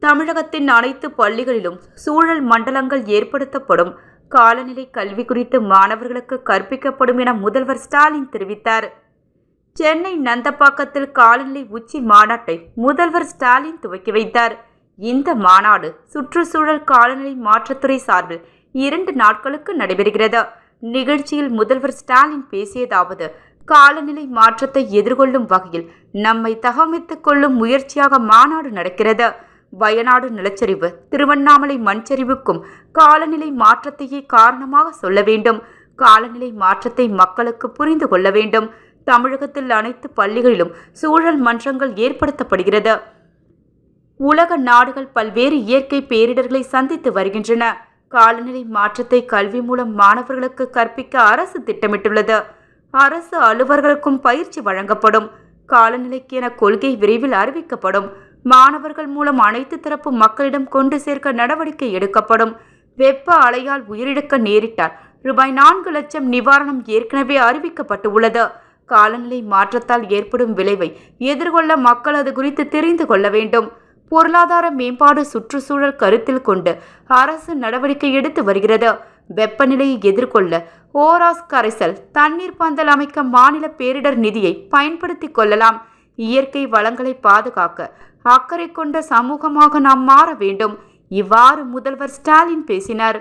தமிழகத்தின் அனைத்து பள்ளிகளிலும் சூழல் மண்டலங்கள் ஏற்படுத்தப்படும். காலநிலை கல்வி குறித்து மாணவர்களுக்கு கற்பிக்கப்படும் என முதல்வர் ஸ்டாலின் தெரிவித்தார். சென்னை நந்தப்பாக்கத்தில் காலநிலை உச்சி மாநாட்டை முதல்வர் ஸ்டாலின் துவக்கி வைத்தார். இந்த மாநாடு சுற்றுச்சூழல் காலநிலை மாற்றத்துறை சார்பில் 2 நாட்களுக்கு நடைபெறுகிறது. நிகழ்ச்சியில் முதல்வர் ஸ்டாலின் பேசியதாவது: காலநிலை மாற்றத்தை எதிர்கொள்ளும் வகையில் நம்மை தகவமைத்துக் கொள்ளும் முயற்சியாக மாநாடு நடக்கிறது. வயநாடு நிலச்சரிவு, திருவண்ணாமலை மண்சரிவுக்கும் காலநிலை மாற்றத்தையே காரணமாக சொல்ல வேண்டும். காலநிலை மாற்றத்தை மக்களுக்கு புரிந்து கொள்ள வேண்டும். தமிழகத்தில் அனைத்து பள்ளிகளிலும் சூழல் மன்றங்கள் ஏற்படுத்தப்படுகிறது. உலக நாடுகள் பல்வேறு இயற்கை பேரிடர்களை சந்தித்து வருகின்றன. காலநிலை மாற்றத்தை கல்வி மூலம் மாணவர்களுக்கு கற்பிக்க அரசு திட்டமிட்டுள்ளது. அரசு அலுவலர்களுக்கும் பயிற்சி வழங்கப்படும். காலநிலைக்கு என கொள்கை விரைவில் அறிவிக்கப்படும். மாணவர்கள் மூலம் அனைத்து தரப்பு மக்களிடம் கொண்டு சேர்க்க நடவடிக்கை எடுக்கப்படும். வெப்ப அலையால் உயிரிழக்க நேரிட்டால் ரூபாய் 4 லட்சம் நிவாரணம் ஏற்கனவே அறிவிக்கப்பட்டு உள்ளது. காலநிலை மாற்றத்தால் ஏற்படும் விளைவை எதிர்கொள்ள மக்கள் அது குறித்து தெரிந்து கொள்ள வேண்டும். பொருளாதார மேம்பாடு, சுற்றுச்சூழல் கருத்தில் கொண்டு அரசு நடவடிக்கை எடுத்து வருகிறது. வெப்பநிலையை எதிர்கொள்ள ஓராஸ் கரைசல் தண்ணீர் பந்தல் அமைக்க மாநில பேரிடர் நிதியை பயன்படுத்திக் கொள்ளலாம். இயற்கை வளங்களை பாதுகாக்க அக்கறை கொண்ட சமூகமாக நாம் மாற வேண்டும். இவ்வாறு முதல்வர் ஸ்டாலின் பேசினார்.